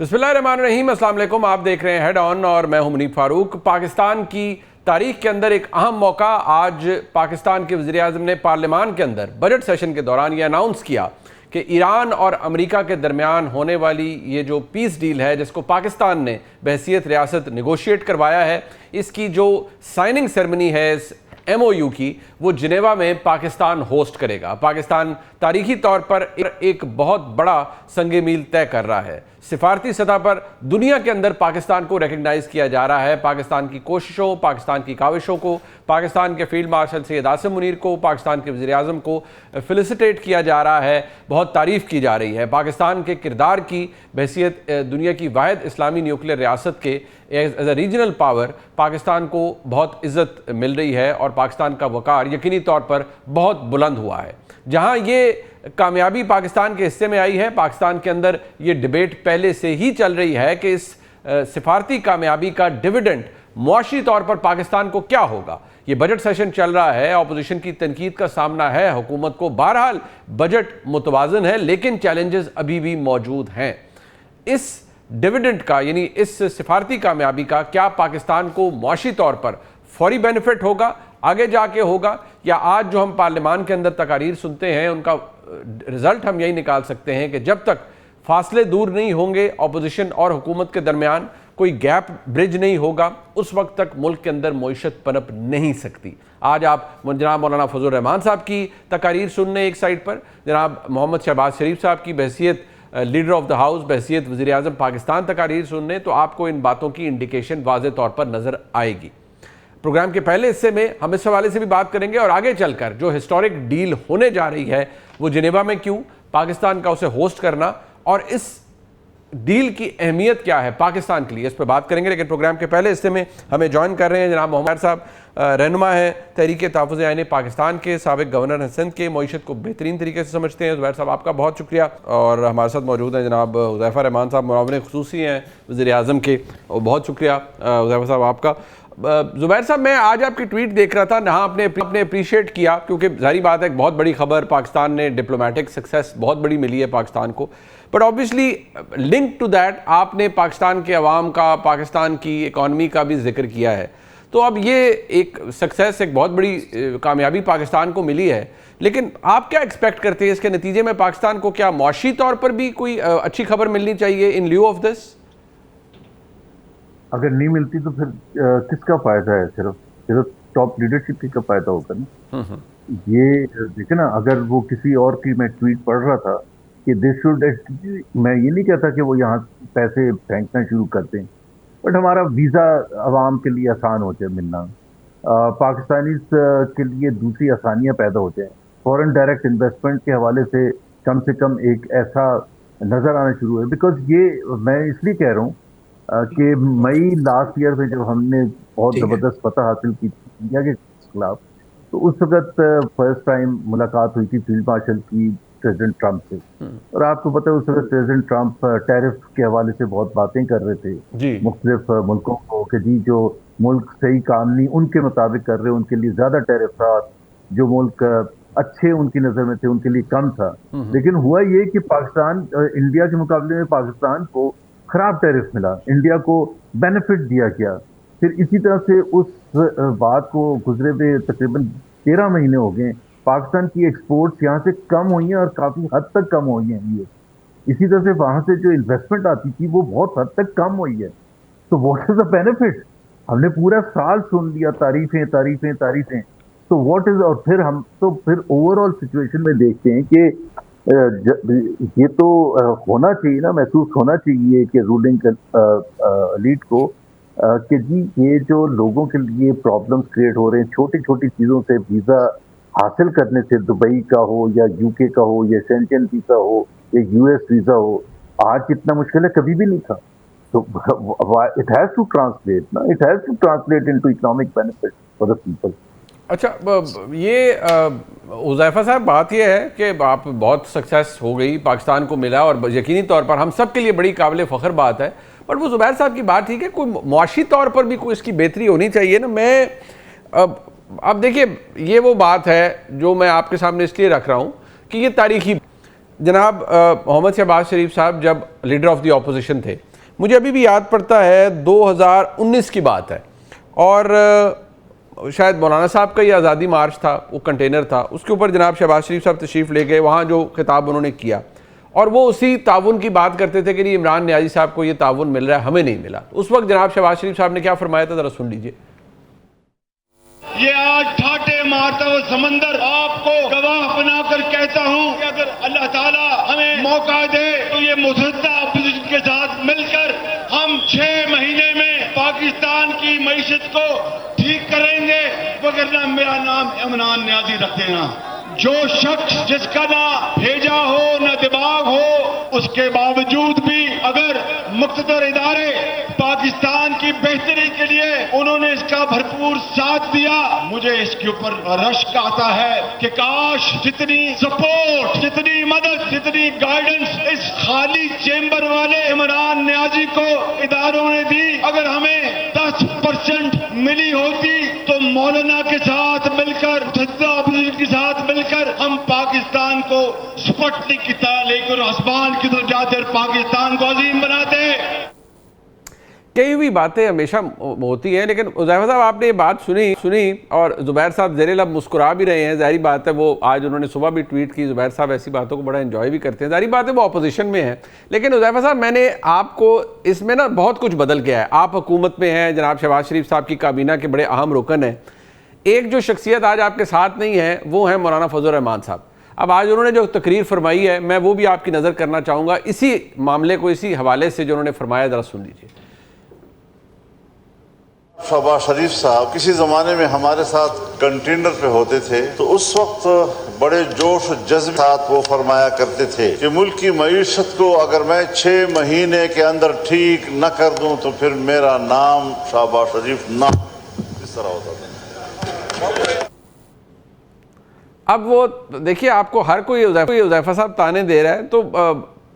बिस्मिल्लाहिर्रहमानिर्रहीम, अस्सलाम वालेकुम। आप देख रहे हैं हेड ऑन और मैं हूं मुनीफ फारूक। पाकिस्तान की तारीख के अंदर एक अहम मौका, आज पाकिस्तान के वज़ीर-ए-आज़म ने पार्लियामान के अंदर बजट सेशन के दौरान ये अनाउंस किया कि ईरान और अमेरिका के दरमियान होने वाली ये जो पीस डील है, जिसको पाकिस्तान ने बहैसियत रियासत नेगोशिएट करवाया है, इसकी जो साइनिंग सेरेमनी है इस MOU की, वो जिनेवा में पाकिस्तान होस्ट करेगा। पाकिस्तान तारीखी तौर पर एक बहुत बड़ा संग मील तय कर रहा है। सिफारती सतह पर दुनिया के अंदर पाकिस्तान को रिकग्नाइज किया जा रहा है। पाकिस्तान की कोशिशों, पाकिस्तान की काविशों को, पाकिस्तान के फील्ड मार्शल सैयद आसिम मुनीर को, पाकिस्तान के वज़ीर-ए-आज़म को फेलिसिटेट किया जा रहा है, बहुत तारीफ़ की जा रही है। पाकिस्तान के किरदार की बहैसियत दुनिया की वाहिद इस्लामी न्यूक्लियर रियासत के as a regional power Pakistan को बहुत इज़्ज़त मिल रही है और पाकिस्तान का वक़ार यकीनी तौर पर बहुत बुलंद हुआ है। जहाँ ये कामयाबी पाकिस्तान के हिस्से में आई है, पाकिस्तान के अंदर ये डिबेट पहले से ही चल रही है कि इस सिफारती कामयाबी का डिविडेंड मुआशी तौर पर पाकिस्तान को क्या होगा। ये बजट सेशन चल रहा है, अपोजिशन की तनकीद का सामना है हुकूमत को। बहरहाल बजट मुतवाज़न है, लेकिन चैलेंजेस अभी भी मौजूद हैं। इस डिविडेंड का, यानी इस सिफारती कामयाबी का क्या पाकिस्तान को मुआशी तौर पर फौरी बेनिफिट होगा, आगे जाके होगा, या आज जो हम पार्लियामान के अंदर तकारीर सुनते हैं उनका रिजल्ट हम यही निकाल सकते हैं कि जब तक फासले दूर नहीं होंगे अपोजिशन और हुकूमत के दरमियान, कोई गैप ब्रिज नहीं होगा, उस वक्त तक मुल्क के अंदर मईशत पनप नहीं सकती। आज आप जनाब मौलाना फजल रहमान साहब की तकारीर सुनने एक साइड पर, जनाब मोहम्मद शहबाज शरीफ साहब की बहैसियत लीडर ऑफ द हाउस, बहैसियत वज़ीर-ए-आज़म पाकिस्तान तकारीर सुनने, तो आपको इन बातों की इंडिकेशन वाज़े तौर पर नज़र आएगी। प्रोग्राम के पहले हिस्से में हम इस हवाले से भी बात करेंगे और आगे चलकर जो हिस्टोरिक डील होने जा रही है वो जिनेवा में क्यों, पाकिस्तान का उसे होस्ट करना और इस डील की अहमियत क्या है पाकिस्तान के लिए, इस पर बात करेंगे। लेकिन प्रोग्राम के पहले हिस्से में हमें ज्वाइन कर रहे हैं जनाब मोहम्मद साहब, रहनुमा हैं तहरीक तहफ़्फ़ुज़ आईन पाकिस्तान के, साबिक़ गवर्नर सिंध के, मईशत को बेहतरीन तरीके से समझते हैं। ज़ुबैर साहब, आपका बहुत शुक्रिया। और हमारे साथ मौजूद हैं जनाब हुज़ैफ़ा रहमान साहब, मुआविन ख़ुसूसी हैं वज़ीर-ए-आज़म के, और बहुत शुक्रिया हुज़ैफ़ा साहब आपका। ज़ुबैर साहब, मैं आज आपकी ट्वीट देख रहा था, जहाँ आपने अप्रीशिएट किया, क्योंकि जाहिर बात है एक बहुत बड़ी खबर, पाकिस्तान ने डिप्लोमेटिक सक्सेस बहुत बड़ी मिली है पाकिस्तान को, but obviously link to that आपने पाकिस्तान के अवाम का, पाकिस्तान की इकॉनमी का भी जिक्र किया है। तो अब ये एक सक्सेस, एक बहुत बड़ी कामयाबी पाकिस्तान को मिली है, लेकिन आप क्या एक्सपेक्ट करते हैं इसके नतीजे में पाकिस्तान को? क्या मुआशी तौर पर भी कोई अच्छी खबर मिलनी चाहिए इन ल्यू ऑफ दिस? अगर नहीं मिलती तो फिर किसका फायदा है? सिर्फ टॉप लीडरशिप का फायदा होगा ना। ये देखे ना, अगर वो किसी और की, मैं ट्वीट पढ़ रहा था कि दिस शुड, मैं ये नहीं कहता कि वो यहाँ पैसे फेंकना शुरू कर दें, बट हमारा वीज़ा आवाम के लिए आसान हो जाए मिलना, पाकिस्तानी के लिए दूसरी आसानियाँ पैदा हो जाए, फॉरेन डायरेक्ट इन्वेस्टमेंट के हवाले से कम एक ऐसा नज़र आना शुरू है। बिकॉज ये मैं इसलिए कह रहा हूँ कि मई लास्ट ईयर में जब हमने बहुत ज़बरदस्त फतह हासिल की इंडिया के खिलाफ, तो उस वक्त फर्स्ट टाइम मुलाकात हुई थी फील्ड मार्शल की प्रेसिडेंट ट्रंप से, और आपको पता है उस वक्त प्रेसिडेंट ट्रंप टैरिफ के हवाले से बहुत बातें कर रहे थे मुख्तलिफ मुल्कों को कि जी जो मुल्क सही काम नहीं उनके मुताबिक कर रहे, उनके लिए ज़्यादा टैरिफ था, जो मुल्क अच्छे उनकी नज़र में थे उनके लिए कम था। लेकिन हुआ ये कि पाकिस्तान, इंडिया के मुकाबले में पाकिस्तान को खराब टैरिफ मिला, इंडिया को बेनिफिट दिया गया। फिर इसी तरह से उस बात को गुजरे हुए तकरीबन 13 महीने हो गए, पाकिस्तान की एक्सपोर्ट्स यहाँ से कम हुई हैं और काफ़ी हद तक कम हुई हैं। ये इसी तरह से वहाँ से जो इन्वेस्टमेंट आती थी वो बहुत हद तक कम हुई है। तो व्हाट इज़ द बेनिफिट? हमने पूरा साल सुन लिया तारीफें तारीफें तारीफें, तो व्हाट इज़, और फिर हम तो फिर ओवरऑल सिचुएशन में देखते हैं कि ये तो होना चाहिए ना, महसूस होना चाहिए कि रूलिंग लीड को कि जी ये जो लोगों के लिए प्रॉब्लम्स क्रिएट हो रहे हैं छोटी छोटी चीज़ों से, वीज़ा हासिल करने से, दुबई का हो या यूके का हो या शेंजन वीज़ा हो या US वीज़ा हो, आज इतना मुश्किल है, कभी भी नहीं था। तो इट हैज़ टू ट्रांसलेट ना, it has to translate into economic benefit for the people. अच्छा, ये हुज़ैफ़ा साहब, बात ये है कि आप बहुत सक्सेस हो गई, पाकिस्तान को मिला, और यकीनी तौर पर हम सब के लिए बड़ी काबिल फ़ख्र बात है, बट वो ज़ुबैर साहब की बात ठीक है, कोई मुआशी तौर पर भी कोई इसकी बेहतरी होनी चाहिए ना। मैं अब देखिए, ये वो बात है जो मैं आपके सामने इसलिए रख रहा हूँ कि ये तारीखी, जनाब मोहम्मद शहबाज शरीफ साहब जब लीडर ऑफ द अपोजिशन थे, मुझे अभी भी याद पड़ता है 2019 की बात है, और शायद मौलाना साहब का ये आज़ादी मार्च था, वो कंटेनर था, उसके ऊपर जनाब शहबाज शरीफ साहब तशरीफ़ ले गए, वहाँ जो खिताब उन्होंने किया, और वो उसी ताउन की बात करते थे कि नहीं इमरान नियाज़ी साहब को ये ताउन मिल रहा है, हमें नहीं मिला। उस वक्त जनाब शहबाज शरीफ साहब ने क्या फरमाया था, ज़रा सुन लीजिए। ये आज ठाटे मारता हुआ समंदर आपको गवाह बनाकर कहता हूँ कि अगर अल्लाह ताला हमें मौका दे तो ये मुसद्दा अपोजिशन के साथ मिलकर हम 6 महीने में पाकिस्तान की मईशत को ठीक करेंगे, वगरना मेरा नाम इमरान नियाज़ी रख देना। जो शख्स जिसका ना भेजा हो ना दिमाग हो, उसके बावजूद भी अगर मुक़्तदर इदारे पाकिस्तान की बेहतरी के लिए उन्होंने इसका भरपूर साथ दिया, मुझे इसके ऊपर रश्क आता है कि काश जितनी सपोर्ट, जितनी मदद, जितनी गाइडेंस इस खाली चेंबर वाले इमरान नियाज़ी को इदारों ने दी, अगर हमें 10% मिली होती तो मौलाना के साथ मिलकर, अपोजिशन के साथ मिलकर हम पाकिस्तान को स्पुतनिक की तरह लेकर आसमान की तरफ जाते और पाकिस्तान को अजीम बनाते। कई हुई बातें हमेशा होती हैं, लेकिन हुज़ैफा साहब आपने ये बात सुनी और ज़ुबैर साहब ज़ेरे लब मुस्कुरा भी रहे हैं। ज़ाहिर बात है, वो आज उन्होंने सुबह भी ट्वीट की, ज़ुबैर साहब ऐसी बातों को बड़ा एंजॉय भी करते हैं, ज़ाहिर बात है वो अपोजिशन में है। लेकिन हुज़ैफा साहब, मैंने आपको इसमें ना बहुत कुछ बदल गया है। आप हुकूमत में हैं, जनाब शहबाज शरीफ साहब की काबीना के बड़े अहम रुकन हैं। एक जो शख्सियत आज आपके साथ नहीं है वो है मौलाना फजल रहमान साहब। अब आज उन्होंने जो तकरीर फरमाई है, मैं वो भी आपकी नज़र करना चाहूँगा, इसी मामले को, इसी हवाले से जो उन्होंने फरमाया, ज़रा सुन लीजिए। शहबाज शरीफ साहब किसी ज़माने में हमारे साथ कंटेनर पे होते थे, तो उस वक्त बड़े जोश जज्बे साथ वो फरमाया करते थे कि मुल्क की मईशत को अगर मैं 6 महीने के अंदर ठीक न कर दूं तो फिर मेरा नाम शहबाज शरीफ ना, इस तरह होता था। अब वो देखिए, आपको हर कोई हुज़ैफा साहब ताने दे रहा है, तो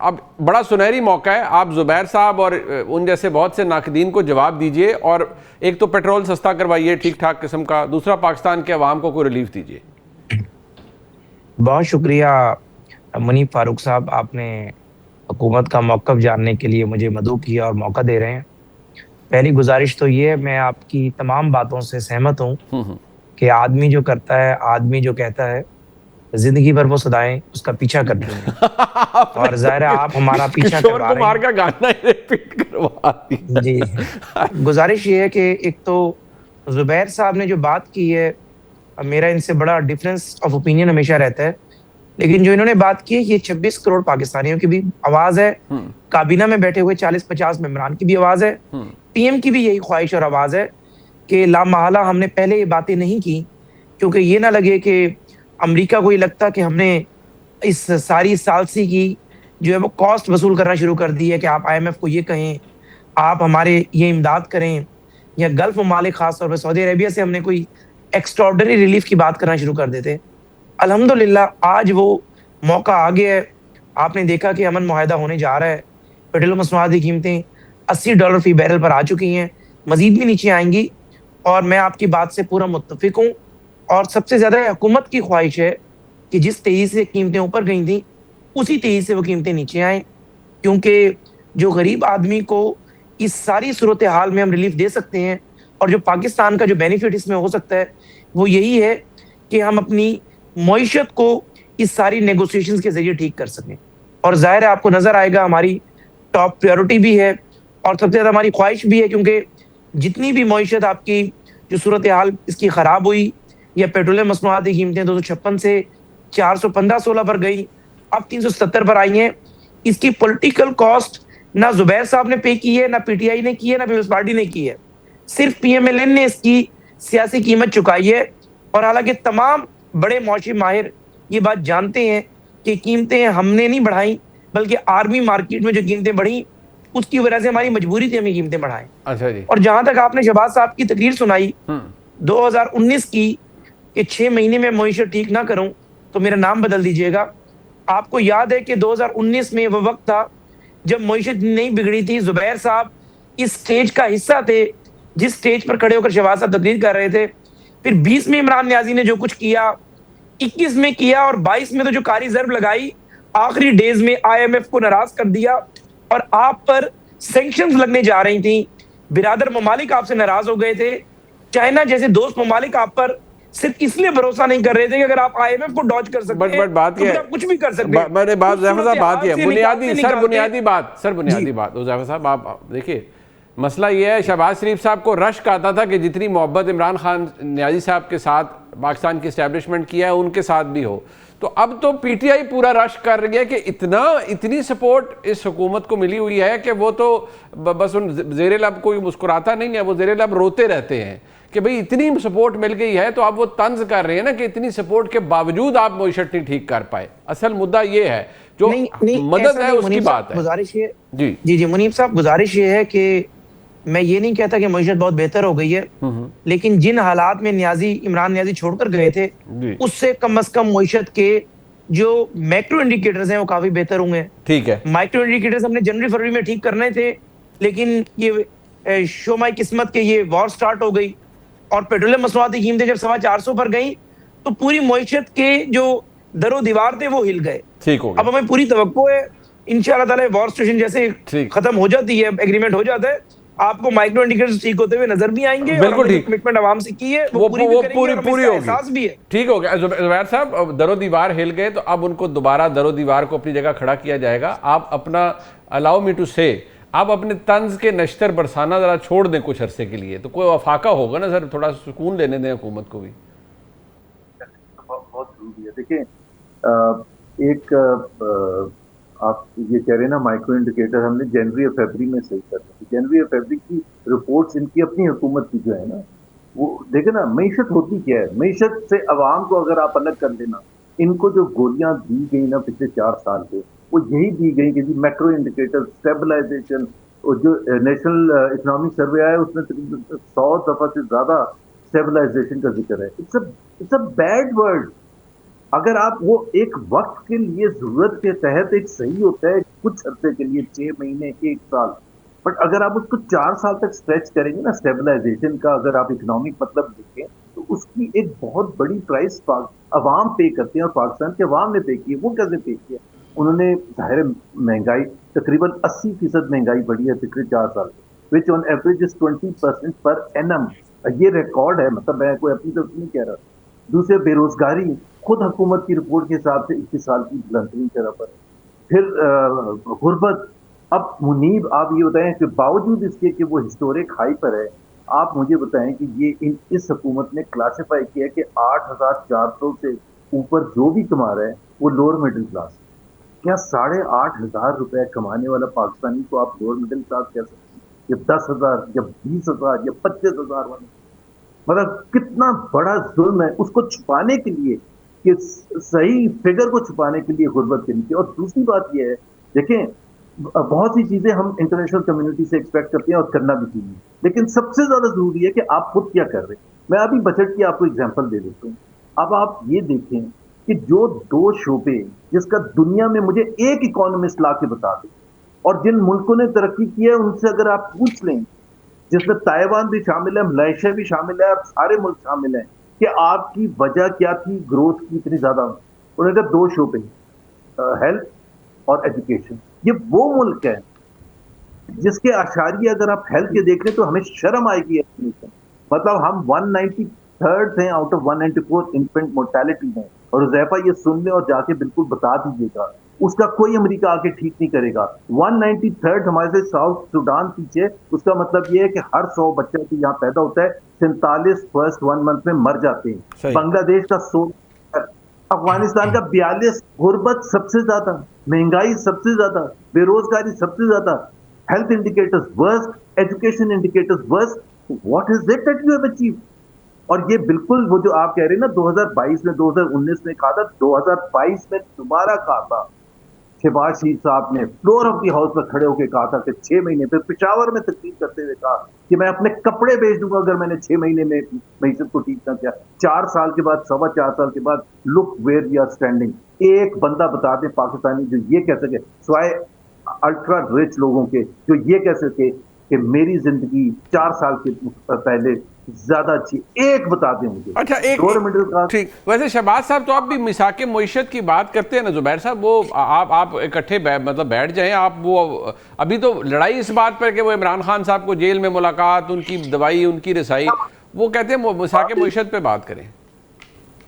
अब बड़ा सुनहरी मौका है, आप ज़ुबैर साहब और उन जैसे बहुत से नाकदीन को जवाब दीजिए। और एक तो पेट्रोल सस्ता करवाइए ठीक ठाक किस्म का, दूसरा पाकिस्तान के अवाम को कोई रिलीफ दीजिए। बहुत शुक्रिया मुनीफ फारूक साहब, आपने हुकूमत का मौक़िफ़ जानने के लिए मुझे मदऊ किया और मौका दे रहे हैं। पहली गुजारिश तो ये है, मैं आपकी तमाम बातों से सहमत हूँ कि आदमी जो करता है, आदमी जो कहता है, जिंदगी भर वो सदाएं उसका पीछा करती हैं। और ज़ाहिर है आप हमारा पीछा करवा रहे हैं। का गाना रिपीट करवा जी, गुजारिश ये है कि एक तो ज़ुबैर साहब ने जो बात की है, मेरा इनसे बड़ा डिफरेंस ऑफ ओपिनियन हमेशा रहता है, लेकिन जो इन्होंने बात की है, ये 26 करोड़ पाकिस्तानियों की भी आवाज़ है, काबीना में बैठे हुए 40-50 मेंबरान की भी आवाज़ है, पीएम की भी यही ख्वाहिश और आवाज़ है कि लामहला हमने पहले ये बातें नहीं की, क्योंकि ये ना लगे कि अमेरिका को ये लगता कि हमने इस सारी सालसी की जो है वो कॉस्ट वसूल करना शुरू कर दी है कि आप IMF को ये कहें, आप हमारे ये इमदाद करें, या गल्फ ममालिक खासतौर पर सऊदी अरेबिया से हमने कोई एक्स्ट्राऑर्डिनरी रिलीफ की बात करना शुरू कर देते। अल्हम्दुलिल्लाह आज वो मौका आ गया है। आपने देखा कि अमन मुआहदा होने जा रहा है, पेट्रोल मसनूआत की कीमतें $80 फी बैरल पर आ चुकी हैं, मजीद भी नीचे आएंगी, और मैं आपकी बात से पूरा मुत्तफिक हूँ। और सबसे ज़्यादा हुकूमत की ख्वाहिश है कि जिस तेज़ी से कीमतें ऊपर गई थी, उसी तेज़ी से वो कीमतें नीचे आएँ, क्योंकि जो गरीब आदमी को इस सारी सूरत हाल में हम रिलीफ दे सकते हैं, और जो पाकिस्तान का जो बेनिफिट इसमें हो सकता है वो यही है कि हम अपनी मईशत को इस सारी नेगोशिएशंस के ज़रिए ठीक कर सकें। और ज़ाहिर है आपको नज़र आएगा हमारी टॉप प्रायोरिटी भी है और सबसे ज़्यादा हमारी ख्वाहिश भी है, क्योंकि जितनी भी मईशत आपकी जो सूरत हाल इसकी ख़राब हुई, या पेट्रोलियम मसनूआत की कीमतें 256 से 415-16 पर गई, अब 370 पर आई हैं, इसकी पॉलिटिकल कॉस्ट ना ज़ुबैर साहब ने पे की है, ना PTI ने की है, ना पीपल्स पार्टी ने की है, सिर्फ PMLN ने इसकी सियासी कीमत चुकाई है। और हालांकि तमाम बड़े मौशी माहिर ये बात जानते हैं कि कीमतें हमने नहीं बढ़ाई, बल्कि आर्मी मार्केट में जो कीमतें बढ़ी उसकी वजह से हमारी मजबूरी थी हमें कीमतें बढ़ाएं। अच्छा जी। और जहां तक आपने शहबाज साहब की तकरीर सुनाई 2019 की कि 6 महीने में मईशत ठीक ना करूं तो मेरा नाम बदल दीजिएगा, आपको याद है कि 2019 में वो वक्त था जब मईशत नहीं बिगड़ी थी। ज़ुबैर साहब इस स्टेज का हिस्सा थे जिस स्टेज पर खड़े होकर शहबाज साहब तकरीर कर रहे थे। फिर 20 में इमरान नियाज़ी ने जो कुछ किया, 21 में किया, और 22 में तो जो कारी ज़र्ब लगाई, आखिरी डेज में IMF को नाराज कर दिया और आप पर सैंक्शंस लगने जा रही थी, बिरादर ममालिक आपसे नाराज हो गए थे, चाइना जैसे दोस्त ममालिक आप पर सिर्फ इसलिए भरोसा नहीं कर रहे थे कि अगर आप आईएमएफ को डॉज कर सकते हैं बट बात तो ये फिर है, आप कुछ भी कर सकते हैं। मैंने बात उस ज़ैफर साहब बात सूरत-ए-हाल ये से बुनियादी निकालते बुनियादी बात ज़ैफर साहब आप देखिए, मसला ये है, शहबाज शरीफ साहब को रश्क आता था कि जितनी मोहब्बत इमरान खान नियाज़ी साहब के साथ पाकिस्तान की इस्टेब्लिशमेंट किया है उनके साथ भी हो, तो अब तो पीटीआई पूरा रश कर रही है कि इतनी सपोर्ट इस हुकूमत को मिली हुई है कि वो तो बस उन ज़ेरे लब कोई मुस्कुराता नहीं है, वो ज़ेरे लब रोते रहते हैं कि भाई इतनी सपोर्ट मिल गई है। तो अब वो तंज कर रहे हैं ना कि इतनी सपोर्ट के बावजूद आप मईशत नहीं ठीक कर पाए। असल मुद्दा ये है, जो मदद है उसकी बात है। गुजारिश ये जी जी जी मुनीब साहब, गुजारिश ये है कि मैं ये नहीं कहता कि मईशत बहुत बेहतर हो गई है, लेकिन जिन हालात में इमरान नियाजी छोड़कर गए थे उससे कम से कम मईशत के जो मैक्रो इंडिकेटर्स हैं वो काफी बेहतर हुए हैं। ठीक है, माइक्रो इंडिकेटर्स हमने जनवरी फरवरी में ठीक करने थे, लेकिन ये शोमाई किस्मत के ये वॉर स्टार्ट हो गई और पेट्रोलियम मसनूआत की कीमतें जब 450 पर गई तो पूरी मईशत के जो दरो दीवार थे वो हिल गए। ठीक हो अब गया। हमें पूरी तवक्को है इंशाअल्लाह ताला वॉर सिचुएशन जैसे ठीक। खत्म हो जाती है, एग्रीमेंट हो जाता है, आपको माइक्रो इंडिकेटर्स ठीक होते हुए नजर भी आएंगे। बिल्कुल ठीक। कमिटमेंट आवाम से की है वो पूरी पूरी होगी। एहसास भी है। ठीक हो गया जुबैर साहब, अब दरो दीवार हिल गए तो अब उनको दोबारा दरो दीवार को अपनी जगह खड़ा किया जाएगा। आप अपना अलाउ मी टू से आप अपने तंज के नश्तर बरसाना जरा छोड़ दें कुछ अरसे के लिए, तो कोई वफाका होगा ना सर, थोड़ा सुकून लेने दें हुकूमत को भी। बहुत जरूरी है। देखिए आप ये कह रहे हैं ना माइक्रो इंडिकेटर हमने जनवरी और फरवरी में सही कर दी। जनवरी और फरवरी की रिपोर्ट्स इनकी अपनी हुकूमत की जो है ना, वो देखे ना मईशत होती क्या है। मईशत से अवाम को अगर आप अलग कर देना, इनको जो गोलियां दी गई ना पिछले 4 साल के, वो यही दी गई कि जी मैक्रो इंडिकेटर स्टेबलाइजेशन, और जो नेशनल इकोनॉमिक सर्वे आया उसमें तकरीबन 100 दफा से ज्यादा स्टेबलाइजेशन का जिक्र है। It's a bad word. अगर आप वो एक वक्त के लिए जरूरत के तहत एक सही होता है कुछ अरसे के लिए, 6 महीने 1 साल, बट अगर आप उसको 4 साल तक स्ट्रेच करेंगे ना स्टेबलाइजेशन का, अगर आप इकोनॉमिक मतलब देखें तो उसकी एक बहुत बड़ी प्राइस अवाम पे करते हैं, और पाकिस्तान के अवाम ने पे की है। वो कैसे पे किया? उन्होंने जाहिर महंगाई तकरीबन 80% महंगाई बढ़ी है पिछले 4 साल में, which on average is 20% per annum. ये रिकॉर्ड है, मतलब मैं कोई अपनी तरफ नहीं कह रहा। दूसरे बेरोजगारी खुद हुकूमत की रिपोर्ट के हिसाब से 21 साल की बुलंदतरीन तरह पर। फिर गुर्बत। अब मुनीब आप ये बताएं कि बावजूद इसके कि वो हिस्टोरिक हाई पर है, आप मुझे बताएं कि ये इस हुकूमत ने क्लासिफाई किया कि 8,400 से ऊपर जो भी कमा रहे हैं वो लोअर मिडिल क्लास। क्या 8,500 रुपए कमाने वाला पाकिस्तानी को आप लोअर मिडिल क्लास कह सकते हैं? या 10,000 या 20,000 या 25,000 वाले, मतलब कितना बड़ा जुल्म है। उसको छुपाने के लिए, कि सही फिगर को छुपाने के लिए गुर्बत के नीचे। और दूसरी बात यह है, देखें बहुत सी चीजें हम इंटरनेशनल कम्युनिटी से एक्सपेक्ट करते हैं और करना भी चाहिए, लेकिन सबसे ज्यादा जरूरी है कि आप खुद क्या कर रहे हैं। मैं अभी बजट की आपको एग्जांपल दे देता हूँ। अब आप ये देखें कि जो 2 शोबे जिसका दुनिया में मुझे एक इकोनॉमिस्ट ला के बता दे, और जिन मुल्कों ने तरक्की की है उनसे अगर आप पूछ लें, जिसमें ताइवान भी शामिल है, मलेशिया भी शामिल है, और सारे मुल्क शामिल हैं, कि आपकी वजह क्या थी ग्रोथ की इतनी ज्यादा। उन्होंने कहा 2 शोबे, हेल्थ और एजुकेशन। ये वो मुल्क है जिसके आशारिया अगर आप हेल्थ के देख लें तो हमें शर्म आएगी। मतलब हम 193rd हैं आउट ऑफ 194 इन्फेंट मोर्टेलिटी में, और हुज़ैफा ये सुन ले और जाके बिल्कुल बता दीजिएगा, उसका कोई अमेरिका आके ठीक नहीं करेगा। 193rd हमारे से साउथ सुडान पीछे। उसका मतलब ये है कि हर 100 बच्चा की यहाँ पैदा होता है 47 फर्स्ट 1 मंथ में मर जाते हैं। बांग्लादेश का 16, अफगानिस्तान का 42, गुर्बत सबसे ज्यादा, महंगाई सबसे ज्यादा, बेरोजगारी सबसे ज्यादा, health indicators worst, education indicators worst. What is it that you have achieved? और ये बिल्कुल वो जो आप कह रहे हैं ना 2022 में 2019 में कहा था, 2022 में दोबारा कहा था शहबाज शरीफ साहब ने फ्लोर ऑफ दी हाउस में खड़े होकर कहा था कि 6 महीने पे पेशावर में तकलीफ करते हुए कहा कि मैं अपने कपड़े बेच दूंगा अगर मैंने 6 महीने में मईशत को ठीक ना किया। 4 साल के बाद, 4.25 साल के बाद, look where we are standing. एक बंदा बता दे पाकिस्तानी जो ये कह सके, स्वाय अल्ट्रा रिच लोगों के, जो ये कह सके कि मेरी जिंदगी 4 साल के पहले ज्यादा अच्छी, एक बता दें मुझे। अच्छा, एक लोअर मिडिल क्लास। ठीक। वैसे शहबाज साहब, तो आप भी मिसाके मईशत की बात करते हैं ना जुबैर साहब, वो आप इकट्ठे मतलब बैठ जाएं आप। वो अभी तो लड़ाई इस बात पर कि वो इमरान खान साहब को जेल में मुलाकात, उनकी दवाई, उनकी रसाई, वो कहते हैं मिसाके मईशत पे बात करें।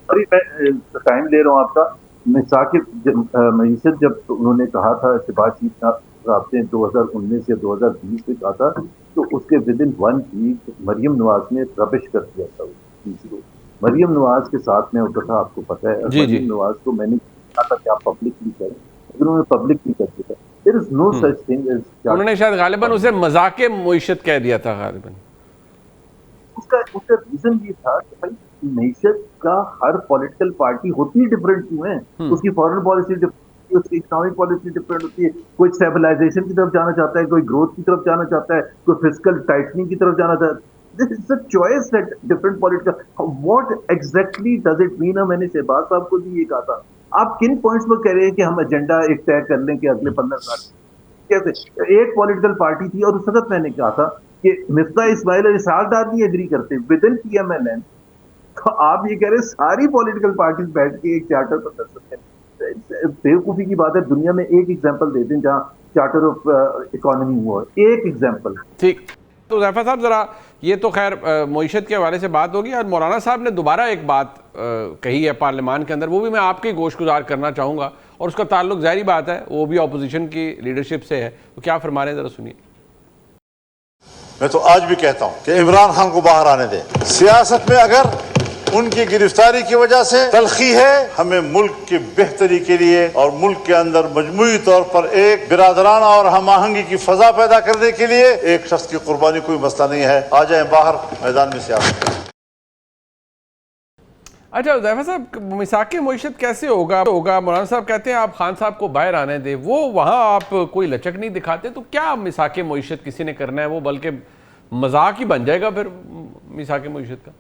अरे मैं टाइम ले रहा हूँ आपका। मिसाके मईशत जब उन्होंने कहा था, शहबाज शरीफ साहब ने 2019 या 2020 में कहा था, तो उसके within 1 week Maryam Nawaz ने रबिश कर दिया था उस चीज को। मरियम नवाज के साथ में होता था, आपको पता है। जी, मरियम नवाज को मैंने कहा था कि आप पब्लिकली करें, लेकिन उन्होंने पब्लिकली कर दिया था। There is no such thing as, उन्होंने शायद गालिबन उसे मजाके मईशत कह दिया था गालिबन। उसका रीजन ये था कि भाई मईशत का हर पॉलिटिकल पार्टी होती ही डिफरेंट क्यों है। उसकी फॉरेन पॉलिसी डिफरेंट, उसकी इकोनॉमिक पॉलिसी डिफरेंट होती है। कोई स्टेबलाइजेशन की तरफ जाना चाहता है, कोई ग्रोथ की तरफ जाना चाहता है, कोई फिस्कल टाइटनिंग की तरफ जाना चाहता है। This is the choice that different political, what exactly does it mean. मैंने शहबाज साहब को भी ये कहा था, आप किन पॉइंट्स पर कह रहे हैं कि हम एजेंडा एक तय कर लें कि अगले 15 साल कैसे। एक पॉलिटिकल पार्टी थी, और उस वक्त मैंने कहा था कि मिफ्ता इस्माइल और इसहाक डार नहीं एग्री करते विद इन पीएमएलएन। तो आप ये कह रहे हैं सारी पॉलिटिकल पार्टीज बैठ के एक चार्टर पर कर सकते हैं। बेवकूफी की बात है। दुनिया में एक एग्जांपल देते हैं जहां चार्टर ऑफ इकोनॉमी हुआ, एक एग्जांपल। ठीक। तो ज़ैफर साहब, ज़रा ये तो खैर मईशत के हवाले से बात होगी, और मौलाना साहब ने दोबारा एक बात कही है पार्लियामान के अंदर, वो भी मैं आपके गोशगुजार करना चाहूँगा, और उसका ताल्लुक ज़ाहिर बात है वो भी अपोजिशन की लीडरशिप से है। तो क्या फरमा रहे हैं, ज़रा सुनिए। मैं तो आज भी कहता हूं कि इमरान खान को बाहर आने दें। सियासत में अगर उनकी गिरफ्तारी की वजह से तलखी है, हमें मुल्क की बेहतरी के लिए और मुल्क के अंदर मजमूई तौर पर एक बिरादराना और हम आहंगी की फजा पैदा करने के लिए एक शख्स की कुर्बानी कोई मसला नहीं है। आ जाए बाहर मैदान में सियासत। अच्छा ज़ैफर साहब, मिसाके मईशत कैसे होगा? मौलाना साहब कहते हैं आप खान साहब को बाहर आने दें, वो वहाँ आप कोई लचक नहीं दिखाते, तो क्या मिसाके मईशत किसी ने करना है? वो बल्कि मजाक ही बन जाएगा फिर मिसाके मईशत का।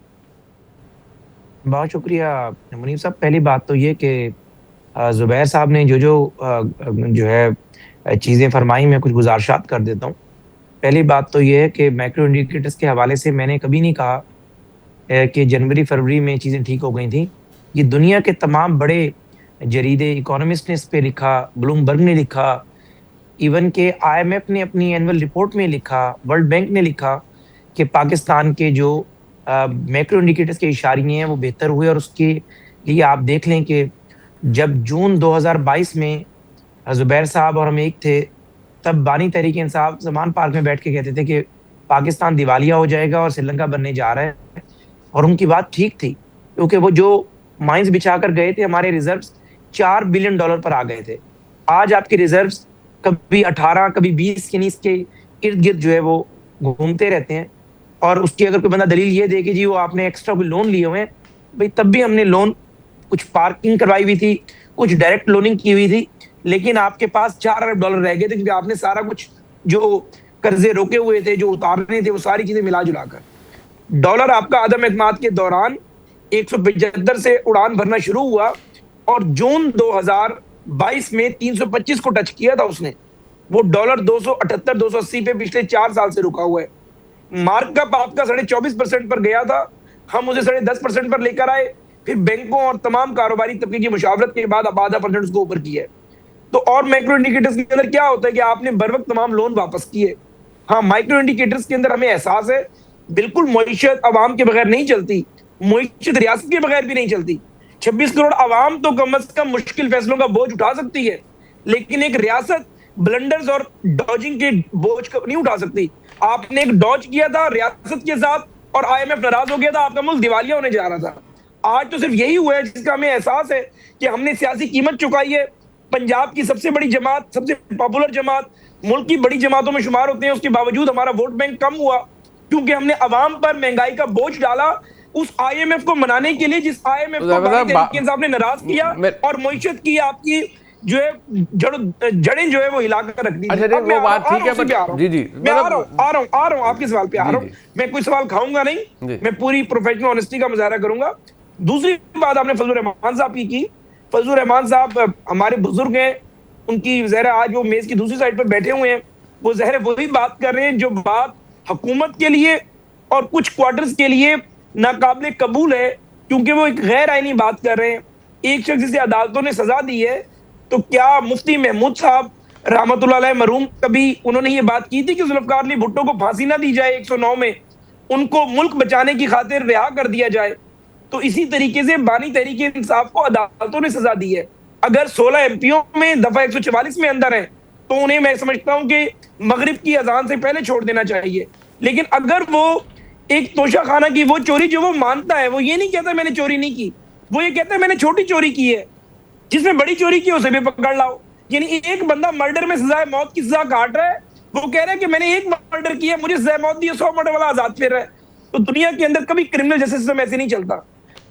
बहुत शुक्रिया मुनीब साहब। पहली बात तो ये कि जुबैर साहब ने जो है चीज़ें फरमाई, मैं कुछ गुजारिशात कर देता हूँ। पहली बात तो ये है कि मैक्रो इंडिकेटर्स के हवाले से मैंने कभी नहीं कहा कि जनवरी फरवरी में चीज़ें ठीक हो गई थी। ये दुनिया के तमाम बड़े जरीदे, इकोनॉमिस्ट ने इस पर लिखा, ब्लूमबर्ग ने लिखा, इवन के IMF ने अपनी एनुअल रिपोर्ट में लिखा, वर्ल्ड बैंक ने लिखा कि पाकिस्तान के जो मैक्रो इंडिकेटर्स के इशारे हैं वो बेहतर हुए। और उसके लिए आप देख लें कि जब जून 2022 में जुबैर साहब और हम एक थे, तब बानी तहरीक इंसाफ ज़मान पार्क में बैठ के कहते थे कि पाकिस्तान दिवालिया हो जाएगा और श्रीलंका बनने जा रहा है। और उनकी बात ठीक थी, क्योंकि वो जो माइंस बिछा कर गए थे, हमारे रिजर्व्स $4 बिलियन पर आ गए थे। आज आपके रिजर्व्स कभी 18, कभी 20 के इसके इर्द गिर्द जो है वो घूमते रहते हैं। और उसकी अगर कोई बंदा दलील ये दे कि जी वो आपने एक्स्ट्रा कोई लोन लिए हुए हैं, भाई तब भी हमने लोन, कुछ पार्किंग करवाई हुई थी, कुछ डायरेक्ट लोनिंग की हुई थी, लेकिन आपके पास $4 अरब रह गए थे, क्योंकि आपने सारा कुछ जो कर्जे रोके हुए थे, जो उतारने थे, वो सारी चीजें मिला जुला कर डॉलर आपका अदम एतमाद के दौरान 175 से उड़ान भरना शुरू हुआ, और जून 2022 में 325 को टच किया था उसने। वो डॉलर 278 280 पे पिछले 4 साल से रुका हुआ है। मार्कअप आपका 24.5% पर गया था, हम उसे 10.5% पर लेकर आए, फिर बैंकों और तमाम कारोबारी तबके की मुशावरत के बाद अब आधा % उसको ऊपर किया है। तो और मैक्रो इंडिकेटर्स के अंदर क्या होता है कि आपने बर वक्त तमाम लोन वापस किए। हाँ, माइक्रो इंडिकेटर्स के अंदर हमें एहसास है, बिल्कुल मईशत अवाम के बगैर नहीं चलती, मईशत रियासत के बगैर भी नहीं चलती। 26 करोड़ अवाम तो कम से कम मुश्किल फैसलों का बोझ उठा सकती है, लेकिन एक रियासत ब्लंडर्स और डॉजिंग के बोझ को नहीं उठा सकती। आपने एक डॉज किया था रियासत के साथ, और IMF नाराज हो गया था, आपका मुल्क दिवालिया होने जा रहा था। आज तो सिर्फ यही हुआ है जिसका हमें एहसास है कि हमने सियासी कीमत चुकाई है। पंजाब की सबसे बड़ी जमात, सबसे पॉपुलर जमात, मुल्क की बड़ी जमातों में शुमार होते हैं, उसके बावजूद हमारा वोट बैंक कम हुआ, क्योंकि हमने अवाम पर महंगाई का बोझ डाला उस IMF को मनाने के लिए, जिस IMF को साहब ने नाराज किया और मईशत की आपकी जो है जड़ें जो है वो हिलाकर रख दी। अच्छा, वो बात ठीक है, जी जी, मैं आ रहा हूँ आपके सवाल पे आ रहा हूँ। मैं कोई सवाल खाऊंगा नहीं, मैं पूरी प्रोफेशनल ऑनेस्टी का मुजाहरा करूंगा। दूसरी बात आपने फजलुर रहमान साहब की। फजलुर रहमान साहब हमारे बुजुर्ग हैं, उनकी ज़रा आज वो मेज की दूसरी साइड पर बैठे हुए हैं, वो ज़हर वही बात कर रहे हैं जो बात हुकूमत के लिए और कुछ क्वार्टर्स के लिए नाकाबिले कबूल है, क्योंकि वो एक गैर आईनी बात कर रहे हैं। एक शख्स जिसे अदालतों ने सजा दी है, तो क्या मुफ्ती महमूद साहब रहमतुल्लाह अलैह मरहूम कभी उन्होंने ये बात की थी कि जुल्फ़िकार अली भुट्टो को फांसी ना दी जाए 109 में, उनको मुल्क बचाने की खातिर रिहा कर दिया जाए? तो इसी तरीके से बानी तहरीक इंसाफ को अदालतों ने सजा दी है। अगर 16 एमपीओ में दफा 144 में अंदर है, तो उन्हें मैं समझता हूं कि मगरिब की अजान से पहले छोड़ देना चाहिए। लेकिन अगर वो एक तोशा खाना की वो चोरी जो वो मानता है, वो ये नहीं कहता मैंने चोरी नहीं की, वो ये कहता है मैंने छोटी चोरी की है, जिसमें बड़ी चोरी की उसे भी पकड़ लाओ। यानी एक बंदा मर्डर में सजाए मौत की सजा काट रहा है, वो कह रहा है कि मैंने एक मर्डर किया, मुझे सजा मौत दी, 100 मर्डर वाला आजाद फिर रहा है। तो दुनिया के अंदर कभी क्रिमिनल जस्टिस सिस्टम ऐसे नहीं चलता।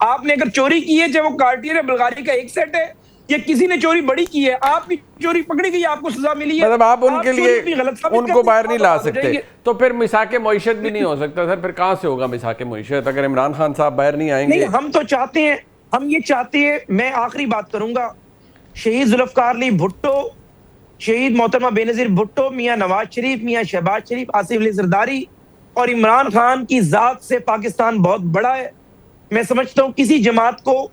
आपने अगर चोरी की है, चाहे वो कार्टियर या बुल्गारी का एक सेट है, या किसी ने चोरी बड़ी की है, आपकी चोरी पकड़ी गई, आपको सजा मिली है, मतलब आप उनके लिए उनको बाहर नहीं ला सकते, तो फिर मिसाके मईशत भी नहीं हो सकता सर। फिर कहां से होगा मिसाके मईशत अगर इमरान खान साहब बाहर नहीं आएंगे? नहीं, हम तो चाहते हैं, हम ये चाहते हैं। मैं आखिरी बात करूंगा, शहीद जुल्फ़िकार अली भुट्टो, शहीद मोहतरमा बेनज़ीर भुट्टो, मियां नवाज शरीफ, मियां शहबाज शरीफ, आसिफ अली जरदारी और इमरान खान की जात से पाकिस्तान बहुत बड़ा है। मैं समझता हूं किसी जमात को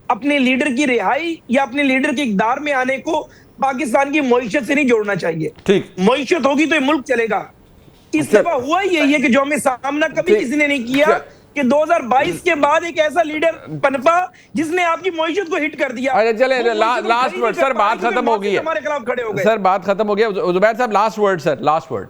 अपने लीडर की रिहाई या अपने लीडर के इक़्तिदार में आने को पाकिस्तान की मईशत से नहीं जोड़ना चाहिए। ठीक, मईशत होगी तो ये मुल्क चलेगा। इस दफा हुआ यही है कि जो हमें सामना कभी किसी ने नहीं किया कि 2022 के बाद एक ऐसा लीडर पनपा जिसने आपकी मईशत को हिट कर दिया। अच्छा चले, लास्ट वर्ड सर, बात खत्म हो गई है, हमारे खिलाफ खड़े हो गए सर, बात खत्म हो गया। जुबैर साहब last word sir, last word.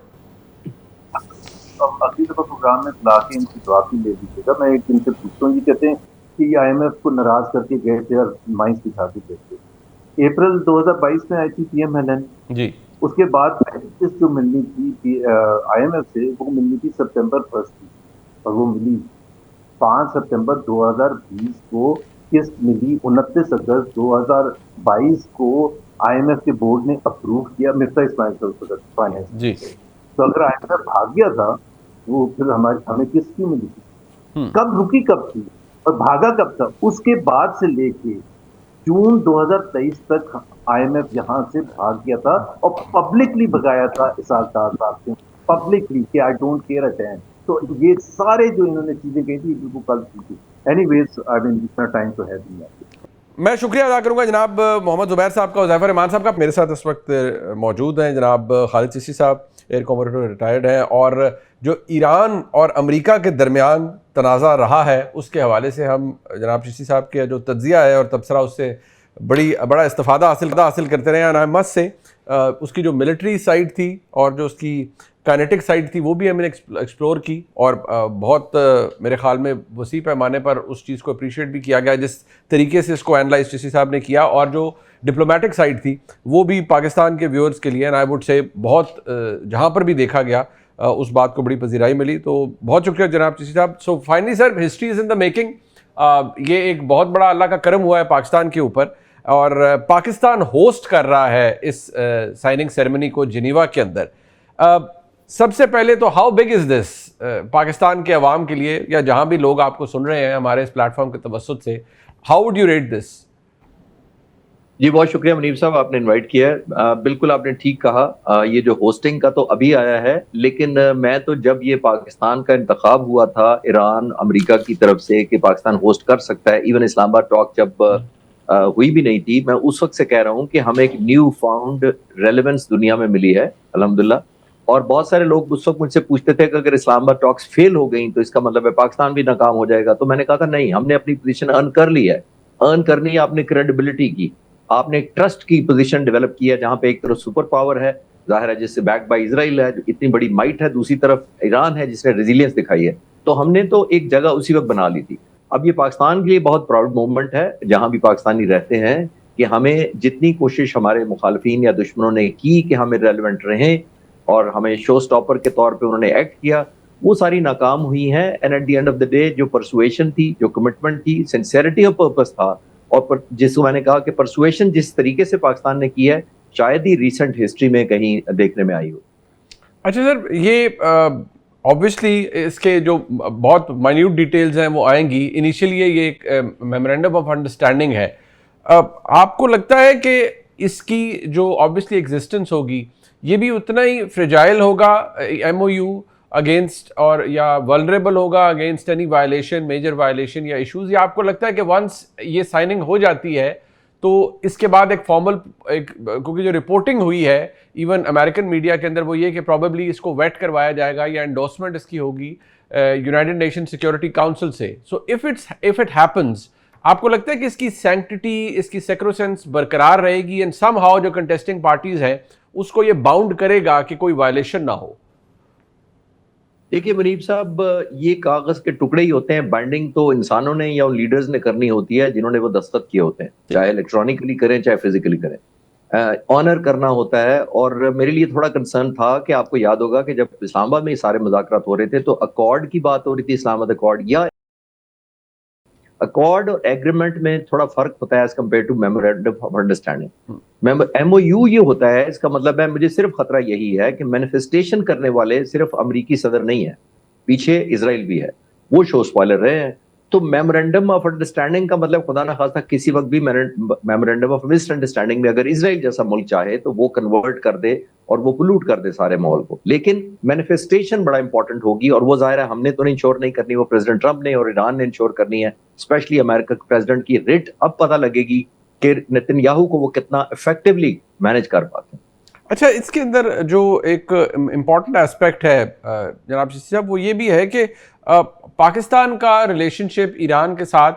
अगली दफा प्रोग्राम में बुला के इनकी जवाब ले लीजिएगा। मैं एक इनसे पूछता हूँ, ये कहते हैं कि IMF को नाराज करके गए थे और माइंस दिखा के गए थे। अप्रैल 2022 में आई थी PMLN जी, उसके बाद जो मिलनी थी IMF से वो मिलनी थी सितंबर 1 की, और वो मिली 5 सितंबर 2020 को। किस्त मिली 29 अगस्त 2022 को IMF के बोर्ड ने अप्रूव किया, मिर्जा इस्माइल फाइनेंस जी। तो अगर IMF भाग गया था, वो फिर हमें किस्त क्यों मिली थी? कब रुकी, कब थी और भागा कब था? उसके बाद से लेके जून 2023 तक IMF यहाँ से भाग गया था और पब्लिकली भगाया था इसाक डार साहब से, पब्लिकली कि I don't care a dam. तो ये सारे जो इन्होंने चीजें कही थी बिल्कुल कल की थी। एनीवेज, आई मीन इतना टाइम तो है नहीं। मैं शुक्रिया अदा करूंगा जनाब मोहम्मद जुबैर साहब का, हुज़ैफा रहमान साहब का। मेरे साथ इस वक्त मौजूद हैं जनाब खालिद चिश्ती साहब, एयर कॉमोडोर रिटायर्ड हैं, और जो ईरान और अमेरिका के दरमियान तनाज़ा रहा है उसके हवाले से हम जनाब चिश्ती साहब के जो तज्ज़िया है और तबसरा उससे बड़ा इस्तिफ़ादा हासिल करते रहे हैं। आई मस्ट से उसकी जो मिलिट्री साइड थी और जो उसकी काइनेटिक साइड थी वो भी हमने एक्सप्लोर की, और बहुत मेरे ख्याल में वसी पैमाने पर उस चीज़ को अप्रिशिएट भी किया गया जिस तरीके से इसको एनालाइज चिश्ती साहब ने किया। और जो डिप्लोमेटिक साइड थी वो भी पाकिस्तान के व्यूअर्स के लिए एंड आई वुड से बहुत जहाँ पर भी देखा गया उस बात को बड़ी पजीराई मिली। तो बहुत शुक्रिया जनाब चिश्ती साहब। So finally sir, history is in the making. ये एक बहुत बड़ा अल्लाह का करम हुआ है पाकिस्तान के ऊपर, और पाकिस्तान होस्ट कर रहा है इस साइनिंग सेरेमनी को जिनीवा के अंदर। सबसे पहले तो how big is this Pakistan के अवाम के लिए, या जहां भी लोग आपको सुन रहे हैं हमारे इस प्लेटफॉर्म के तवस्सुत से, how would you rate this? जी बहुत शुक्रिया मुनीब साहब, आपने इनवाइट किया है। बिल्कुल आपने ठीक कहा, ये जो होस्टिंग का तो अभी आया है, लेकिन मैं तो जब ये पाकिस्तान का इंतखाब हुआ था ईरान अमेरिका की तरफ से कि पाकिस्तान होस्ट कर सकता है, इवन इस्लामाबाद टॉक जब हुई भी नहीं थी, मैं उस वक्त से कह रहा हूँ कि हमें एक न्यू फाउंड रेलेवेंस दुनिया में मिली है अल्हम्दुलिल्लाह। और बहुत सारे लोग उस वक्त मुझसे पूछते थे कि अगर इस्लामाबाद टॉक्स फेल हो गई तो इसका मतलब है पाकिस्तान भी नाकाम हो जाएगा। तो मैंने कहा था नहीं, हमने अपनी पोजीशन अर्न कर ली है। अर्न करनी है आपने क्रेडिबिलिटी की, आपने एक ट्रस्ट की पोजीशन डेवलप की है, जहां पे एक तरफ सुपर पावर है जाहिर है जिससे बैक बाय इजराइल है, इतनी बड़ी माइट है, दूसरी तरफ ईरान है जिसने रेजिलियंस दिखाई है। तो हमने तो एक जगह उसी वक्त बना ली थी। अब ये पाकिस्तान के लिए बहुत प्राउड मोमेंट है जहां भी पाकिस्तानी रहते हैं कि हमें जितनी कोशिश हमारे मुखालफिन या दुश्मनों ने की कि हमें रेलिवेंट रहें और हमें शो स्टॉपर के तौर पे उन्होंने एक्ट किया, वो सारी नाकाम हुई हैं। And eight the end of the day जो परसुएशन थी, जो कमिटमेंट थी, सिंसेरिटी ऑफ पर्पस था, और जिसको मैंने कहा कि परसुएशन जिस तरीके से पाकिस्तान ने की है शायद ही रिसेंट हिस्ट्री में कहीं देखने में आई हो। अच्छा सर, ये ऑब्वियसली इसके जो बहुत माइन्यूट डिटेल्स हैं वो आएंगी। इनिशियली ये एक मेमोरेंडम ऑफ अंडरस्टैंडिंग है। आपको लगता है कि इसकी जो ऑब्वियसली एग्जिस्टेंस होगी ये भी उतना ही फ्रेजाइल होगा MOU अगेंस्ट और या वल्नरेबल होगा against any violation, major violation या इश्यूज, या आपको लगता है कि वंस ये साइनिंग हो जाती है तो इसके बाद एक फॉर्मल क्योंकि जो रिपोर्टिंग हुई है इवन अमेरिकन मीडिया के अंदर वो ये कि प्रॉबेबली इसको वेट करवाया जाएगा या एंडोर्समेंट इसकी होगी यूनाइटेड नेशन सिक्योरिटी काउंसिल से। सो इफ इट हैपन्स, आपको लगता है कि इसकी सैंक्टिटी, इसकी सेक्रोसेंस बरकरार रहेगी एंड समहाउ जो कंटेस्टिंग पार्टीज हैं उसको ये बाउंड करेगा कि कोई वायलेशन ना हो? देखिए मुनीब साहब, ये कागज के टुकड़े ही होते हैं। बाइंडिंग तो इंसानों ने या उन लीडर्स ने करनी होती है जिन्होंने वो दस्तखत किए होते हैं, चाहे इलेक्ट्रॉनिकली करें चाहे फिजिकली करें। ऑनर करना होता है। और मेरे लिए थोड़ा कंसर्न था कि आपको याद होगा कि जब इस्लामाबाद में ये सारे मुज़ाकरात हो रहे थे तो अकॉर्ड की बात हो रही थी, इस्लामाबाद अकॉर्ड, या अकॉर्ड और एग्रीमेंट में थोड़ा फर्क होता है as compared to memorandum of understanding. MOU ये होता है, इसका मतलब है मुझे सिर्फ खतरा यही है कि मैनिफेस्टेशन करने वाले सिर्फ अमेरिकी सदर नहीं है, पीछे इजराइल भी है, वो शो स्पॉइलर रहे हैं। तो मेमोरेंडम ऑफ अंडरस्टैंडिंग का मतलब खुदा ना खास्ता किसी वक्त भी मेमोरेंडम ऑफ मिसअंडरस्टैंडिंग में अगर इजराइल जैसा मुल्क चाहे तो वो कन्वर्ट कर दे और वो पोल्यूट कर दे सारे माहौल को। लेकिन मैनिफेस्टेशन बड़ा इंपॉर्टेंट होगी और वो जाहिर है हमने तो इंश्योर नहीं करनी, वो प्रेसिडेंट ट्रंप ने और ईरान ने इंश्योर करनी है। स्पेशली अमेरिका के प्रेसिडेंट की रिट अब पता लगेगी कि नेतन्याहू को वो कितना इफेक्टिवली मैनेज कर पाते हैं। अच्छा, इसके अंदर जो एक इम्पॉर्टेंट एस्पेक्ट है जनाब चिश्ती साहब, वो ये भी है कि पाकिस्तान का रिलेशनशिप ईरान के साथ,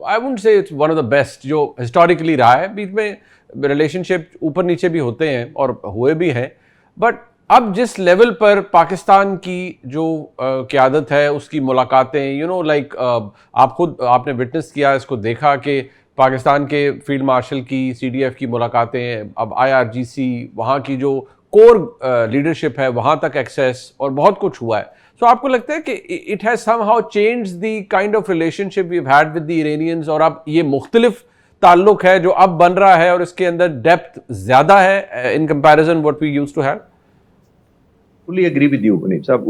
I wouldn't say it's one of the best जो हिस्टोरिकली रहा है। बीच में रिलेशनशिप ऊपर नीचे भी होते हैं और हुए भी हैं, बट अब जिस लेवल पर पाकिस्तान की जो क़यादत है उसकी मुलाकातें, लाइक आप खुद आपने विटनेस किया, इसको देखा कि पाकिस्तान के फील्ड मार्शल की CDF की मुलाकातें, अब IRGC, वहाँ की जो कोर लीडरशिप है वहाँ तक एक्सेस और बहुत कुछ हुआ है। सो आपको लगता है कि it has somehow changed the kind of relationship we have had with the Iranians, और अब ये मुख्तलिफ ताल्लुक है जो अब बन रहा है और इसके अंदर डेप्थ ज़्यादा है in comparison what we used to have? Fully agree with you Muneeb sahab.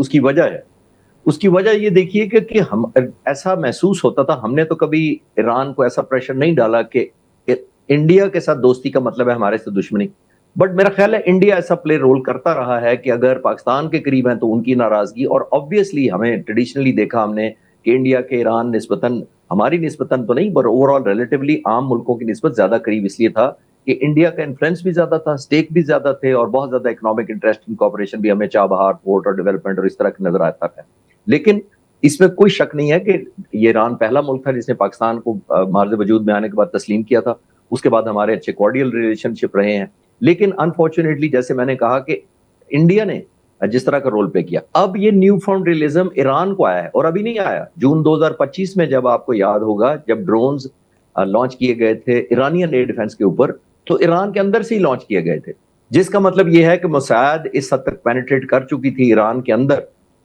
उसकी वजह ये देखिए कि हम ऐसा महसूस होता था, हमने तो कभी ईरान को ऐसा प्रेशर नहीं डाला कि इंडिया के साथ दोस्ती का मतलब है हमारे से दुश्मनी। बट मेरा ख्याल है इंडिया ऐसा प्ले रोल करता रहा है कि अगर पाकिस्तान के करीब हैं तो उनकी नाराजगी, और ऑब्वियसली हमें ट्रेडिशनली देखा हमने कि इंडिया के ईरान निस्बतन, हमारी निस्बतन तो नहीं पर ओवरऑल रिलेटिवली आम मुल्कों की निस्बत ज्यादा करीब इसलिए था कि इंडिया का इन्फ्लुएंस भी ज्यादा था, स्टेक भी ज्यादा थे और बहुत ज्यादा इकोनॉमिक इंटरेस्ट इन कॉर्पोरेशन भी हमें चाबहार, पोर्ट और डेवलपमेंट और इस तरह का नजर आता है। लेकिन इसमें कोई शक नहीं है कि ये ईरान पहला मुल्क था जिसने पाकिस्तान को मार्ज़ वजूद में आने के बाद तस्लीम किया था। उसके बाद हमारे अच्छे कॉर्डियल रिलेशनशिप रहे हैं। लेकिन अनफॉर्चुनेटली जैसे मैंने कहा कि इंडिया ने जिस तरह का रोल प्ले किया, अब ये न्यू फाउंड रियलिज्म ईरान को आया है और अभी नहीं आया। जून 2025 में जब आपको याद होगा, जब ड्रोन्स लॉन्च किए गए थे ईरानियन एयर डिफेंस के ऊपर, तो ईरान के अंदर से ही लॉन्च किए गए थे, जिसका मतलब ये है कि मोसाद इस हद तक पेनिट्रेट कर चुकी थी ईरान के अंदर,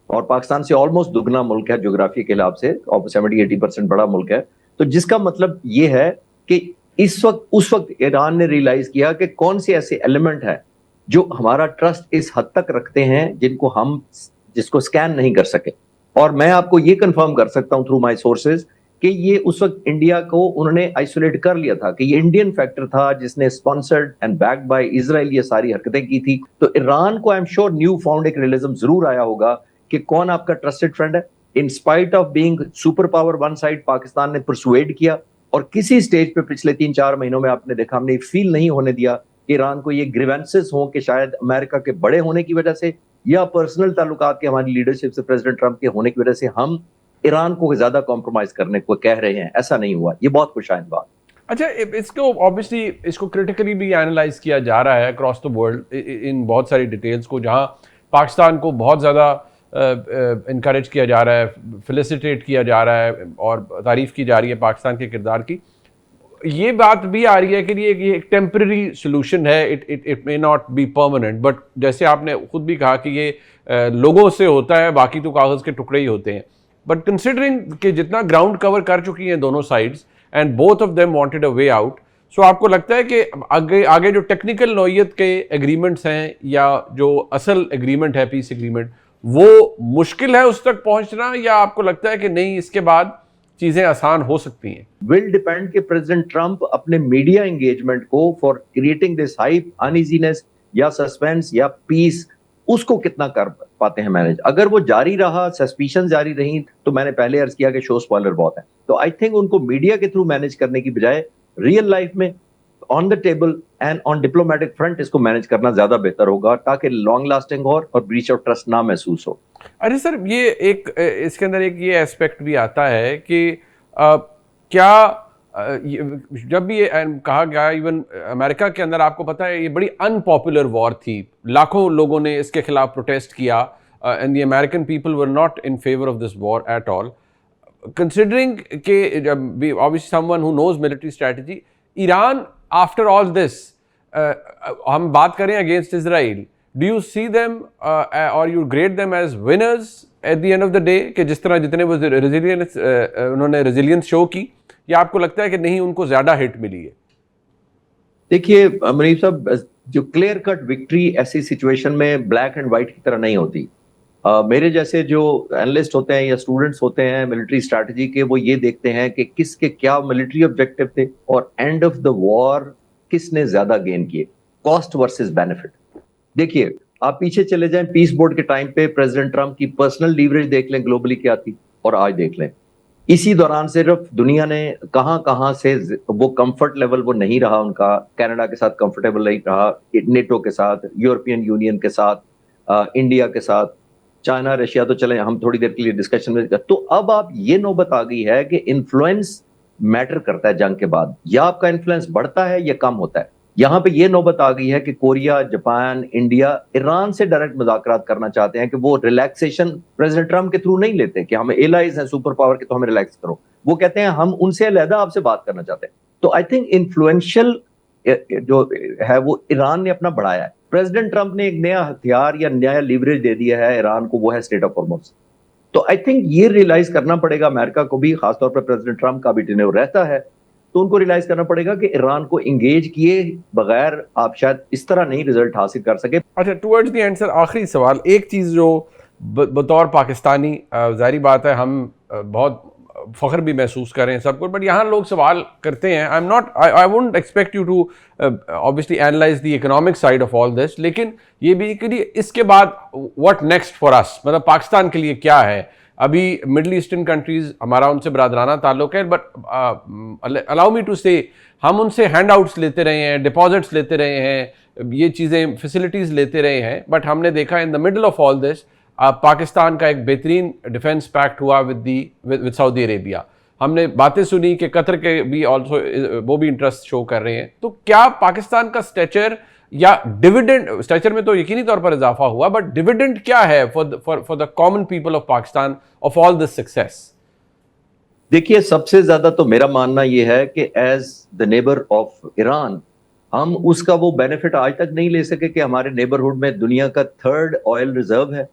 और पाकिस्तान से ऑलमोस्ट दुगना मुल्क है ज्योग्राफी के हिसाब से, 70-80% बड़ा मुल्क है। तो जिसका मतलब ये है कि उस वक्त ईरान ने रियलाइज किया कि कौन से ऐसे एलिमेंट है जो हमारा ट्रस्ट इस हद तक रखते हैं जिसको स्कैन नहीं कर सके। और मैं आपको ये कंफर्म कर सकता हूं थ्रू माय सोर्सेज कि ये उस वक्त इंडिया को उन्होंने आइसोलेट कर लिया था, कि ये इंडियन फैक्टर था जिसने sponsored and backed by Israel ये सारी हरकतें की थी। तो ईरान को I am sure new found एक रियलिज्म जरूर आया होगा कि कौन आपका ट्रस्टेड फ्रेंड है। In spite of being super power one side, Pakistan ने परसुएड किया और किसी स्टेज पे पिछले 3-4 महीनों में आपने देखा, हमने फील नहीं होने दिया कि ईरान को ये ग्रीवेंसेस हों कि शायद अमेरिका के बड़े होने की वजह से या पर्सनल ताल्लुकात के हमारी लीडरशिप से प्रेसिडेंट ट्रंप के होने की वजह से हम ईरान को ज्यादा कॉम्प्रोमाइज करने को कह रहे हैं। ऐसा नहीं हुआ, ये बहुत खुशाइंद बात। अच्छा, इसको ऑब्वियसली इसको क्रिटिकली भी एनालाइज किया जा रहा है अक्रॉस द वर्ल्ड इन बहुत सारी डिटेल्स को, जहां पाकिस्तान को बहुत ज़्यादा इनकरेज किया जा रहा है, फेलिसिटेट किया जा रहा है और तारीफ़ की जा रही है पाकिस्तान के किरदार की। ये बात भी आ रही है कि ये एक टेम्पररी सोल्यूशन है, it may not be permanent, but जैसे आपने खुद भी कहा कि ये लोगों से होता है, बाकी तो कागज़ के टुकड़े ही होते हैं। बट कंसिडरिंग कि जितना ग्राउंड कवर कर चुकी हैं दोनों sides and both of them wanted a way out, so आपको लगता है कि आगे जो टेक्निकल नौइयत के एग्रीमेंट्स हैं या जो असल एग्रीमेंट है, पीस एग्रीमेंट, वो मुश्किल है उस तक पहुंचना, या आपको लगता है कि नहीं इसके बाद चीजें आसान हो सकती हैं? विल डिपेंड कि प्रेसिडेंट ट्रंप अपने मीडिया एंगेजमेंट को for creating this hype, uneasiness, या सस्पेंस या पीस, उसको कितना कर पाते हैं मैनेज। अगर वो जारी रहा, सस्पिशन जारी रही, तो मैंने पहले अर्ज किया कि शो स्पॉइलर बहुत है। तो आई थिंक उनको मीडिया के थ्रू मैनेज करने की बजाय रियल लाइफ में on the table and on diplomatic front इसको मैनेज करना ज्यादा बेहतर होगा, ताकि लॉन्ग लास्टिंग हो और ब्रीच ऑफ ट्रस्ट ना महसूस हो। अरे सर, ये एक इसके अंदर एक ये एस्पेक्ट भी आता है कि क्या जब भी ये कहा गया, इवन अमेरिका के अंदर आपको पता है ये बड़ी अनपॉपुलर वॉर थी, लाखों लोगों ने इसके खिलाफ प्रोटेस्ट किया and the American people were not in favour of this war at all, considering के obviously someone who knows military strategy, Iran after all this, हम बात करें against Israel, do you see them और you grade them as winners at the end of the day, कि जिस तरह जितने वो रेजिलियंस उन्होंने रेजिलियंस शो की, या आपको लगता है कि नहीं उनको ज्यादा हिट मिली है? देखिए मुनीब साहब, जो क्लियर कट विक्ट्री ऐसी सिचुएशन में ब्लैक एंड व्हाइट की तरह नहीं होती। मेरे जैसे जो एनालिस्ट होते हैं या स्टूडेंट्स होते हैं मिलिट्री स्ट्रैटेजी के, वो ये देखते हैं कि किसके क्या मिलिट्री ऑब्जेक्टिव थे और एंड ऑफ द वॉर किसने ज्यादा गेन किए, कॉस्ट वर्सेस बेनिफिट। देखिए आप पीछे चले जाएं, पीस बोर्ड के टाइम पे प्रेसिडेंट ट्रम्प की पर्सनल लीवरेज देख लें ग्लोबली क्या थी, और आज देख लें। इसी दौरान सिर्फ दुनिया ने कहां से वो कंफर्ट लेवल वो नहीं रहा उनका, कनाडा के साथ कंफर्टेबल नहीं रहा, नेटो के साथ, यूरोपियन यूनियन के साथ, इंडिया के साथ, चाइना रशिया तो चले हम थोड़ी देर के लिए डिस्कशन में। तो अब आप ये नौबत आ गई है कि इन्फ्लुएंस मैटर करता है जंग के बाद, या आपका इन्फ्लुएंस बढ़ता है या कम होता है। यहाँ पे ये नौबत आ गई है कि कोरिया, जापान, इंडिया ईरान से डायरेक्ट मुज़ाकरात करना चाहते हैं कि वो रिलैक्सेशन प्रेसिडेंट ट्रम्प के थ्रू नहीं लेते कि हम एलाइज हैं सुपर पावर के तो हमें रिलैक्स करो, वो कहते हैं हम उनसे अलहदा आपसे बात करना चाहते हैं। तो आई थिंक इन्फ्लुएंशियल जो है वो ईरान ने अपना बढ़ाया है। प्रेसिडेंट ट्रम्प ने एक नया हथियार या नया लीवरेज दे दिया है ईरान को, वो है स्टेट ऑफ हॉर्मुज़। तो आई थिंक ये रियलाइज करना पड़ेगा अमेरिका को भी, खासतौर पर प्रेसिडेंट ट्रम्प का भी टेन्योर रहता है, तो उनको रियलाइज करना पड़ेगा कि ईरान को इंगेज किए बगैर आप शायद इस तरह नहीं रिजल्ट हासिल कर सके। अच्छा, टुवर्ड्स द एंड सर, आखिरी सवाल, एक चीज़ जो बतौर पाकिस्तानी जाहिर बात है हम बहुत फ़ख्र भी महसूस करें सब कुछ, बट यहाँ लोग सवाल करते हैं, I wouldn't expect you to obviously analyse the economic side of all this, लेकिन ये भी कि इसके बाद व्हाट नेक्स्ट फॉर अस, मतलब पाकिस्तान के लिए क्या है? अभी मिडल ईस्टर्न कंट्रीज़ हमारा उनसे बरादराना ताल्लुक़ है, बट अलाउ मी टू से हम उनसे हैंड आउट्स लेते रहे हैं, डिपॉजिट्स लेते रहे हैं, ये चीज़ें फैसिलिटीज़ लेते रहे हैं, बट हमने देखा in the middle of all this Pakistan का एक बेहतरीन डिफेंस पैक्ट हुआ विद सऊदी अरेबिया। हमने बातें सुनी कि कतर के भी ऑल्सो वो भी इंटरेस्ट शो कर रहे हैं। तो क्या पाकिस्तान का स्टेचर या डिविडेंड, स्टेचर में तो यकीनी तौर पर इजाफा हुआ, बट डिविडेंड क्या है for the common people of Pakistan of all this success? देखिए सबसे ज्यादा तो मेरा मानना यह है कि as the neighbour of Iran हम उसका वो बेनिफिट आज तक नहीं ले सके कि हमारे नेबरहुड में दुनिया का 3rd ऑयल रिजर्व है,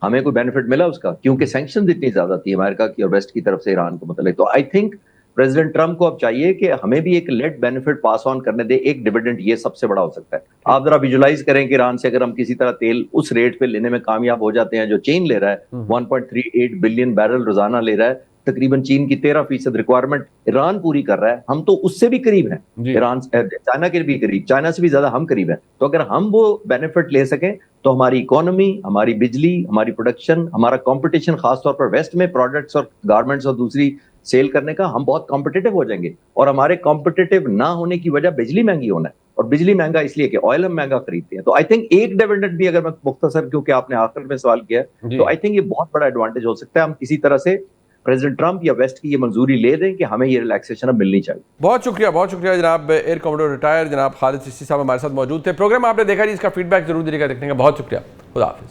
हमें कोई बेनिफिट मिला उसका, क्योंकि सैंक्शंस इतनी ज्यादा थी अमेरिका की और वेस्ट की तरफ से ईरान को मतलब। तो आई थिंक प्रेसिडेंट ट्रम्प को अब चाहिए कि हमें भी एक लेट बेनिफिट पास ऑन करने दे, एक डिविडेंड, ये सबसे बड़ा हो सकता है। आप जरा विजुलाइज करें कि ईरान से अगर हम किसी तरह तेल उस रेट पे लेने में कामयाब हो जाते हैं जो चीन ले रहा है, 1.38 बिलियन बैरल रोजाना ले रहा है, तकरीबन चीन की 13% रिक्वायरमेंट ईरान पूरी कर रहा है, हम तो उससे भी करीब हैं, ईरान, चाइना के भी करीब, चाइना से भी ज्यादा हम करीब हैं। तो अगर हम वो बेनिफिट ले सकें तो हमारी इकोनॉमी, हमारी बिजली, हमारी प्रोडक्शन, हमारा कंपटीशन खासतौर पर वेस्ट में प्रोडक्ट्स और गारमेंट्स और दूसरी सेल करने का, हम बहुत कॉम्पिटिटिव हो जाएंगे। और हमारे कॉम्पिटिटिव ना होने की वजह बिजली महंगी होना है, और बिजली महंगा इसलिए कि ऑयल हम महंगा खरीदते हैं। तो आई थिंक एक डिविडेंड भी, अगर मैं मुख्तसर, क्योंकि आपने आखिर में सवाल किया, तो आई थिंक ये बहुत बड़ा एडवांटेज हो सकता है। हम किसी तरह से प्रेसिडेंट ट्रम्प या वेस्ट की ये मंजूरी ले दें कि हमें ये रिलैक्सेशन अब मिलनी चाहिए। बहुत शुक्रिया जनाब एयर कमांडर रिटायर जनाब खालिद चिश्ती साहब हमारे साथ मौजूद थे। प्रोग्राम आपने देखा जी, इसका फीडबैक जरूर दीजिएगा देखने का। बहुत शुक्रिया, खुदा हाफिज़।